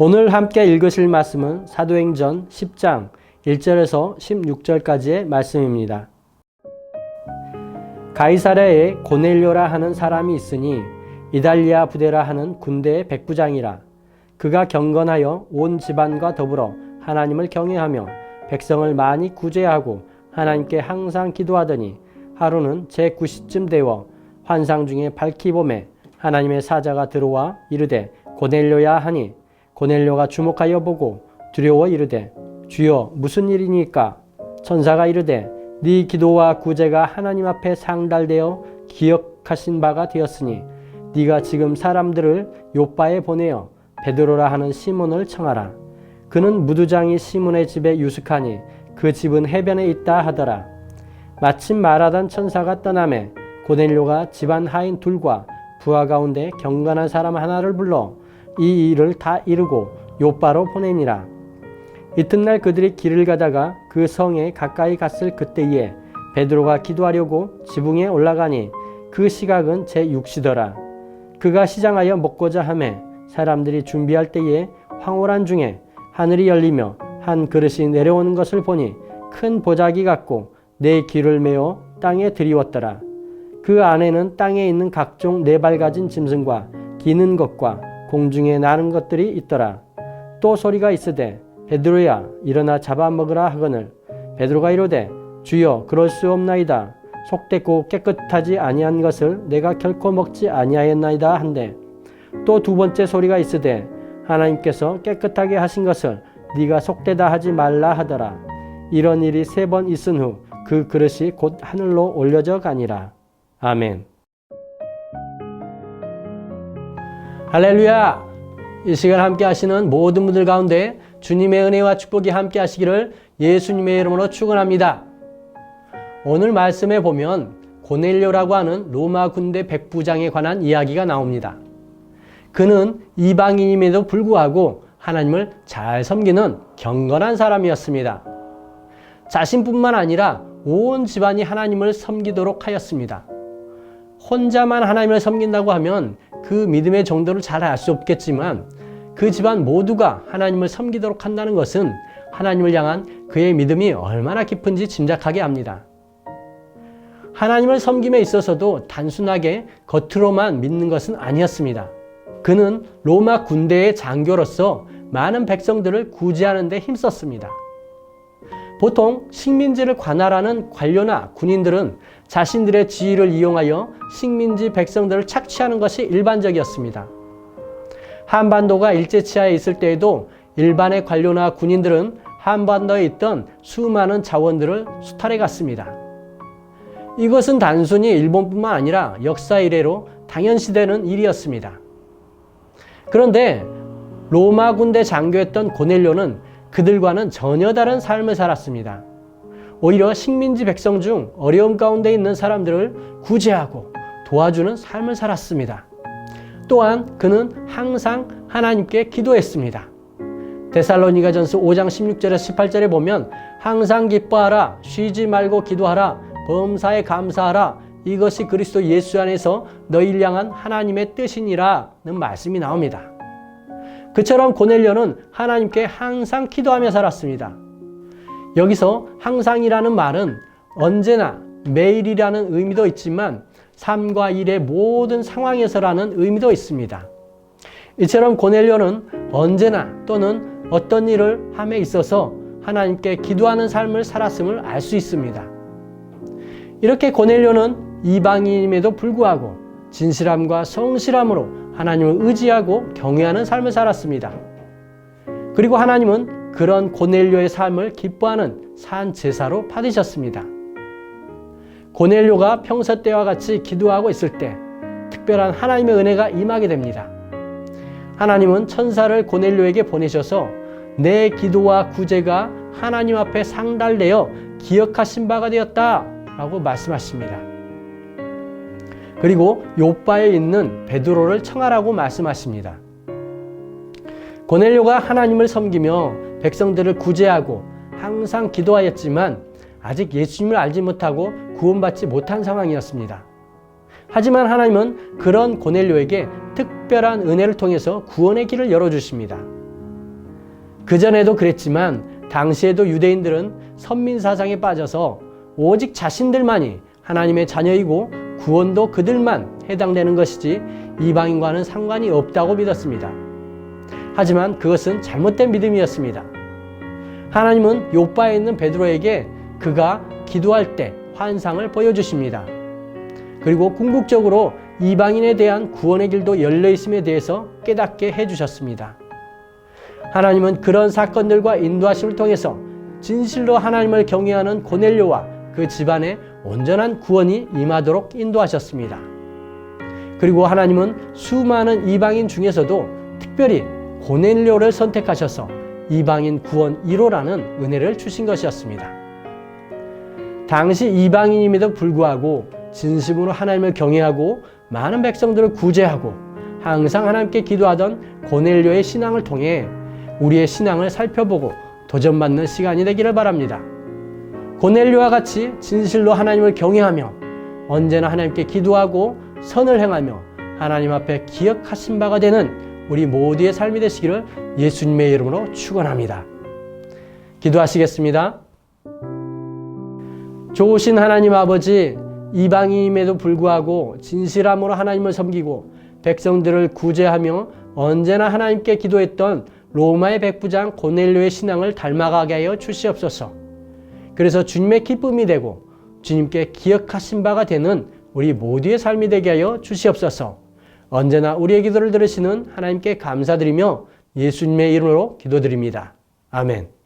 오늘 함께 읽으실 말씀은 사도행전 10장 1절에서 16절까지의 말씀입니다. 가이사랴에 고넬료라 하는 사람이 있으니 이달리아 부대라 하는 군대의 백부장이라. 그가 경건하여 온 집안과 더불어 하나님을 경외하며 백성을 많이 구제하고 하나님께 항상 기도하더니 하루는 제9시쯤 되어 환상 중에 밝히 보매 하나님의 사자가 들어와 이르되 고넬료야 하니 고넬료가 주목하여 보고 두려워 이르되 주여 무슨 일이니까? 천사가 이르되 네 기도와 구제가 하나님 앞에 상달되어 기억하신 바가 되었으니 네가 지금 사람들을 요빠에 보내어 베드로라 하는 시몬을 청하라. 그는 무두장이 시몬의 집에 유숙하니 그 집은 해변에 있다 하더라. 마침 말하던 천사가 떠나매 고넬료가 집안 하인 둘과 부하 가운데 경건한 사람 하나를 불러 이 일을 다 이루고 요빠로 보내니라. 이튿날 그들이 길을 가다가 그 성에 가까이 갔을 그때에 베드로가 기도하려고 지붕에 올라가니 그 시각은 제6시더라. 그가 시장하여 먹고자 하매 사람들이 준비할 때에 황홀한 중에 하늘이 열리며 한 그릇이 내려오는 것을 보니 큰 보자기 같고 네 귀를 메어 땅에 들이웠더라. 그 안에는 땅에 있는 각종 네 발 가진 짐승과 기는 것과 공중에 나는 것들이 있더라. 또 소리가 있으되 베드로야 일어나 잡아먹으라 하거늘 베드로가 이르되 주여 그럴 수 없나이다. 속되고 깨끗하지 아니한 것을 내가 결코 먹지 아니하였나이다 한데 또 두 번째 소리가 있으되 하나님께서 깨끗하게 하신 것을 네가 속되다 하지 말라 하더라. 이런 일이 3번 있은 후 그 그릇이 곧 하늘로 올려져 가니라. 아멘. 할렐루야! 이 시간 함께 하시는 모든 분들 가운데 주님의 은혜와 축복이 함께 하시기를 예수님의 이름으로 축원합니다. 오늘 말씀에 보면 고넬료라고 하는 로마 군대 백부장에 관한 이야기가 나옵니다. 그는 이방인임에도 불구하고 하나님을 잘 섬기는 경건한 사람이었습니다. 자신뿐만 아니라 온 집안이 하나님을 섬기도록 하였습니다. 혼자만 하나님을 섬긴다고 하면 그 믿음의 정도를 잘 알 수 없겠지만 그 집안 모두가 하나님을 섬기도록 한다는 것은 하나님을 향한 그의 믿음이 얼마나 깊은지 짐작하게 합니다. 하나님을 섬김에 있어서도 단순하게 겉으로만 믿는 것은 아니었습니다. 그는 로마 군대의 장교로서 많은 백성들을 구제하는 데 힘썼습니다. 보통 식민지를 관할하는 관료나 군인들은 자신들의 지위를 이용하여 식민지 백성들을 착취하는 것이 일반적이었습니다. 한반도가 일제치하에 있을 때에도 일반의 관료나 군인들은 한반도에 있던 수많은 자원들을 수탈해 갔습니다. 이것은 단순히 일본뿐만 아니라 역사 이래로 당연시되는 일이었습니다. 그런데 로마 군대 장교였던 고넬료는 그들과는 전혀 다른 삶을 살았습니다. 오히려 식민지 백성 중 어려움 가운데 있는 사람들을 구제하고 도와주는 삶을 살았습니다. 또한 그는 항상 하나님께 기도했습니다. 데살로니가전서 5장 16절에서 18절에 보면 항상 기뻐하라, 쉬지 말고 기도하라, 범사에 감사하라, 이것이 그리스도 예수 안에서 너희를 향한 하나님의 뜻이니라는 말씀이 나옵니다. 그처럼 고넬료는 하나님께 항상 기도하며 살았습니다. 여기서 항상이라는 말은 언제나 매일이라는 의미도 있지만 삶과 일의 모든 상황에서라는 의미도 있습니다. 이처럼 고넬료는 언제나 또는 어떤 일을 함에 있어서 하나님께 기도하는 삶을 살았음을 알 수 있습니다. 이렇게 고넬료는 이방인임에도 불구하고 진실함과 성실함으로 하나님을 의지하고 경외하는 삶을 살았습니다. 그리고 하나님은 그런 고넬료의 삶을 기뻐하는 산 제사로 받으셨습니다. 고넬료가 평소 때와 같이 기도하고 있을 때 특별한 하나님의 은혜가 임하게 됩니다. 하나님은 천사를 고넬료에게 보내셔서 내 기도와 구제가 하나님 앞에 상달되어 기억하신 바가 되었다라고 말씀하십니다. 그리고 요빠에 있는 베드로를 청하라고 말씀하십니다. 고넬료가 하나님을 섬기며 백성들을 구제하고 항상 기도하였지만 아직 예수님을 알지 못하고 구원받지 못한 상황이었습니다. 하지만 하나님은 그런 고넬료에게 특별한 은혜를 통해서 구원의 길을 열어주십니다. 그전에도 그랬지만 당시에도 유대인들은 선민사상에 빠져서 오직 자신들만이 하나님의 자녀이고 구원도 그들만 해당되는 것이지 이방인과는 상관이 없다고 믿었습니다. 하지만 그것은 잘못된 믿음이었습니다. 하나님은 욥바에 있는 베드로에게 그가 기도할 때 환상을 보여주십니다. 그리고 궁극적으로 이방인에 대한 구원의 길도 열려 있음에 대해서 깨닫게 해주셨습니다. 하나님은 그런 사건들과 인도하심을 통해서 진실로 하나님을 경외하는 고넬료와 그 집안에 온전한 구원이 임하도록 인도하셨습니다. 그리고 하나님은 수많은 이방인 중에서도 특별히 고넬료를 선택하셔서 이방인 구원 1호라는 은혜를 주신 것이었습니다. 당시 이방인임에도 불구하고 진심으로 하나님을 경외하고 많은 백성들을 구제하고 항상 하나님께 기도하던 고넬료의 신앙을 통해 우리의 신앙을 살펴보고 도전받는 시간이 되기를 바랍니다. 고넬료와 같이 진실로 하나님을 경외하며 언제나 하나님께 기도하고 선을 행하며 하나님 앞에 기억하신 바가 되는 우리 모두의 삶이 되시기를 예수님의 이름으로 축원합니다. 기도하시겠습니다. 좋으신 하나님 아버지, 이방인임에도 불구하고 진실함으로 하나님을 섬기고 백성들을 구제하며 언제나 하나님께 기도했던 로마의 백부장 고넬료의 신앙을 닮아가게 하여 주시옵소서. 그래서 주님의 기쁨이 되고 주님께 기억하신 바가 되는 우리 모두의 삶이 되게 하여 주시옵소서. 언제나 우리의 기도를 들으시는 하나님께 감사드리며 예수님의 이름으로 기도드립니다. 아멘.